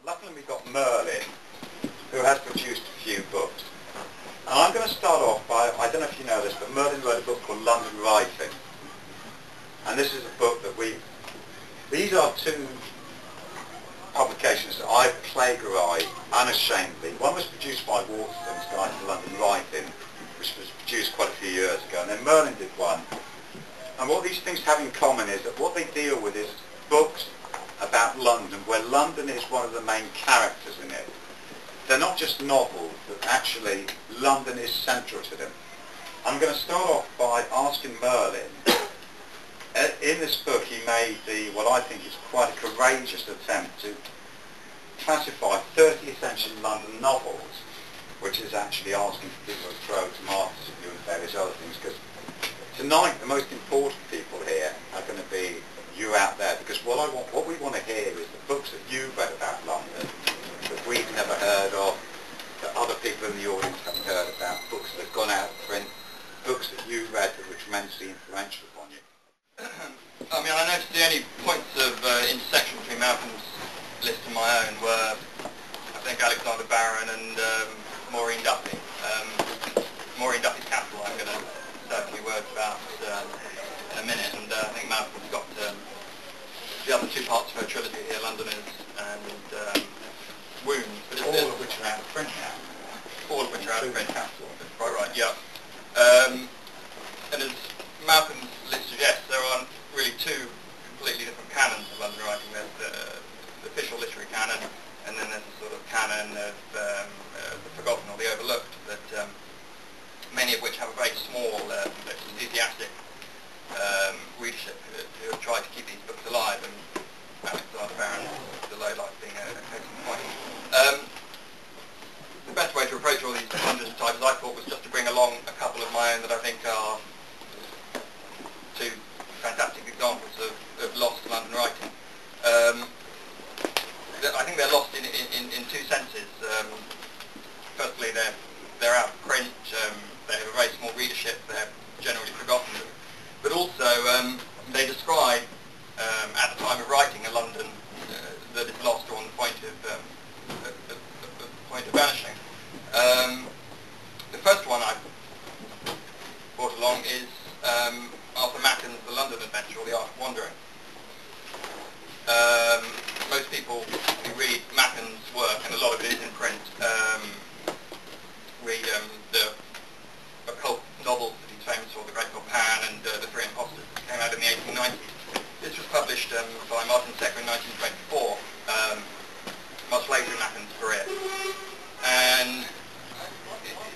luckily we've got Merlin, who has produced a few books. And I'm going to start off by, I don't know if you know this, but Merlin wrote a book called London Writing. And this is a book that these are two publications that I plagiarised unashamedly. One was produced by Waterstone's Guide to London Writing, which was produced quite a few years ago, and then Merlin did one. And what these things have in common is that what they deal with is books about London, where London is one of the main characters in it. They're not just novels, but actually London is central to them. I'm going to start off by asking Merlin. In this book he made what I think is quite a courageous attempt to classify 30 essential London novels, which is actually asking for people to throw tomatoes at you and various other things, because tonight the most important people here are going to be you out there, because what we want to hear is the books that you've read about London that we've never heard of, that other people in the audience haven't heard about, books that have gone out of print, books that you read that were tremendously influential upon you. I mean, I noticed the only points of intersection between Malcolm's list and my own were, I think, Alexander Barron and Maureen Duffy. Maureen Duffy's Capital I'm going to say a few words about in a minute, and I think Malcolm's got the other two parts of her trilogy here, Londoners and Wounds. But all of which are out of print now. All of which are out of print. Capital. Right, yeah. And as Malcolm's list suggests, there are really two completely different canons of London writing. There's the official literary canon, and then there's a sort of canon of the forgotten or the overlooked, that many of which have a very small, enthusiastic readership who have tried to keep these books alive, and Alexander Barron, the low life being a case in point. The best way to approach all these London titles, I thought, was just to bring along a couple of my own that I think are two fantastic examples of lost London writing. I think they're lost in two senses. Firstly, they're out of print, they have a very small readership, they're generally forgotten, but also they describe, at the time of writing, a London that is lost or on the point of vanishing. The first one I brought along is Arthur Macken's The London Adventure, or The Art of Wandering. Most people who read Macken's work, and a lot of it is in print, read the occult novels that he's famous for, The Great Cock Pan and The Three Impostors, that came out in the 1890s. This was published by Martin Secker in 1924, much later in Macken's career. And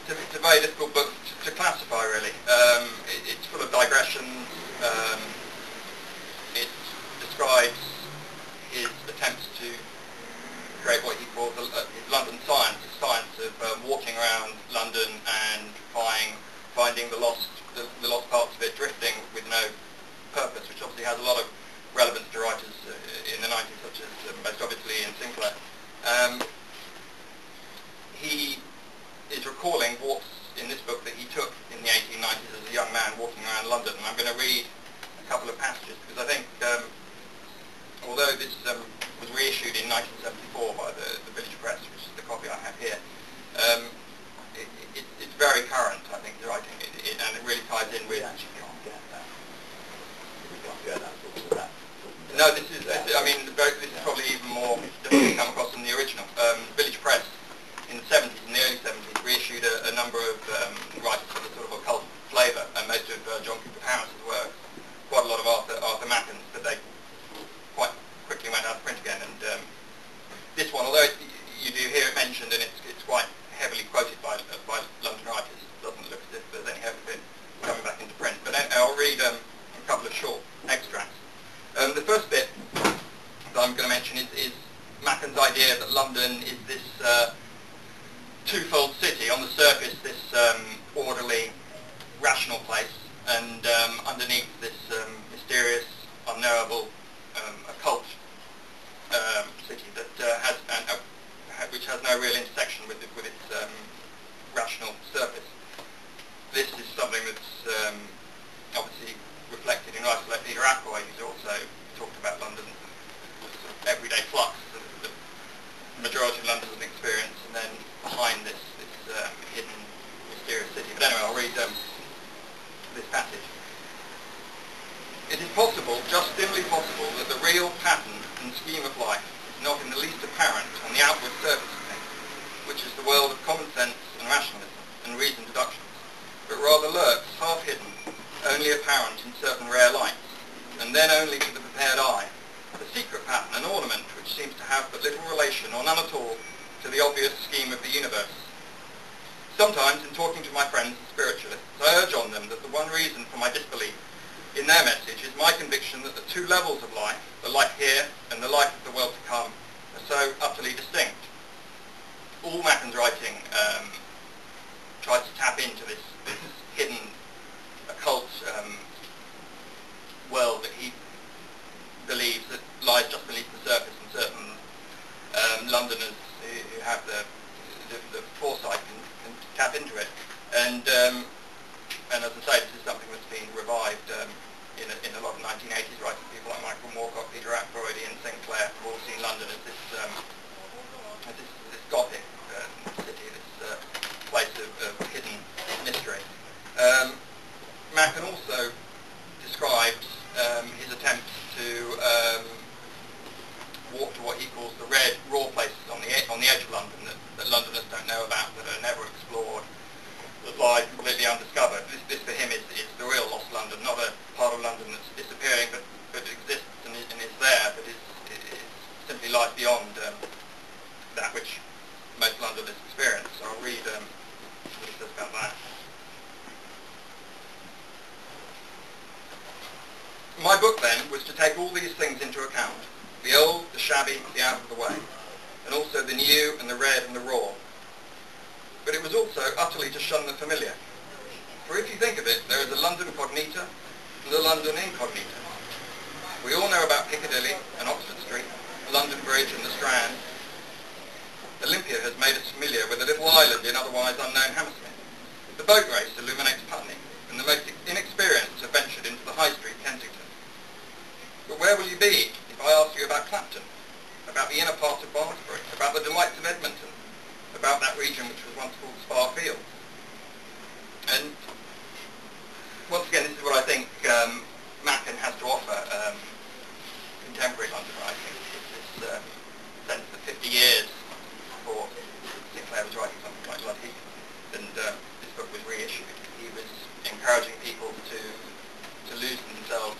it's a very difficult book to classify, really. It's full of digressions. It describes his attempts to create what he calls his London science, the science of walking around London and finding the lost parts of it, drifting with no purpose, which obviously has a lot of relevance to writers in the 90s, such as most obviously Ian Sinclair. He is recalling walks in this book that he took in the 1890s as a young man walking around London, and I'm going to read a couple of passages because I think, although this was reissued in 1974 by the Village Press, which is the copy I have here, it's very current, I think, the writing, and it really ties in with... We actually can't get that. We can't get that sort of that. No, this is, I mean, this is probably even more difficult to come across than the original. Village Press in the 70s, in the early 70s, reissued a number of writers with a sort of occult flavour, and most of John Cooper Harris's work, quite a lot of Arthur Macken's, but they quite quickly went out of print again. And this one, although you do hear it mentioned, and it's quite heavily quoted by London writers, doesn't look as if there's any hope of it coming back into print. But I'll read a couple of short extracts. The first bit that I'm going to mention is Macken's idea that London is this twofold city. On the surface, this orderly, rational place, and underneath this mysterious, unknowable, occult city that which has no real intersection with its rational surface. This is something that's obviously reflected in writers like Peter Ackroyd, who's also talked about London, the sort of everyday flux, the It is possible, just dimly possible, that the real pattern and scheme of life is not in the least apparent on the outward surface of things, which is the world of common sense and rationalism and reasoned deductions, but rather lurks half hidden, only apparent in certain rare lights, and then only to the prepared eye, a secret pattern, an ornament which seems to have but little relation or none at all to the obvious scheme of the universe. Sometimes, in talking to my friends and spiritualists, I urge on them that the one reason for my disbelief in their message is my conviction that the two levels of life, the life here and the life of the world to come, are so utterly distinct. All Macken's writing tries to tap into this hidden occult world that he believes that lies just beneath the surface, and certain Londoners who have the foresight can tap into it. And as I say, this is something that's been revived in a lot of 1980s writing. People like Michael Moorcock, Peter Ackroyd, Ian Sinclair have all seen London as this Gothic city, this place of hidden mystery. Macken also described his attempts to walk to what he calls the red, raw places on the edge of London that Londoners don't know about, that are never explored, that lie completely undiscovered. This for him is the real lost London, not a part of London that's disappearing, but exists and is there, but is simply lies beyond that which most Londoners experience. So I'll read what he says about that. My book, then, was to take all these things into account, the old, the shabby, the out of the way, and also the new and the red and the raw. But it was also utterly to shun the familiar. For if you think of it, there is a London cognita and a London incognita. We all know about Piccadilly and Oxford Street, London Bridge and the Strand. Olympia has made us familiar with a little island in otherwise unknown Hammersmith. The boat race illuminates Putney, and the most inexperienced have ventured into the High Street, Kensington. But where will you be if I ask you about Clapton, about the inner parts of Barnsbury, about the delights of Edmonton, about that region which was once called Spa Fields? And once again, this is what I think Macken has to offer contemporary London writing. This sense that 50 years before Sinclair was writing something like Ludwig, and this book was reissued, he was encouraging people to lose themselves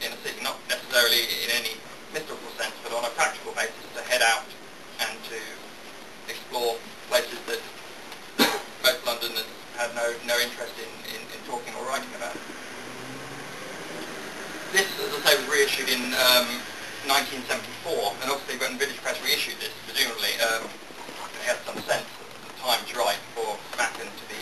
in a city, not necessarily in any mystical sense, but on a practical basis, to head out and to explore places that most Londoners had no interest in talking or writing about. This, as I say, was reissued in 1974, and obviously when Village Press reissued this, presumably they had some sense that the time was right for Macken to be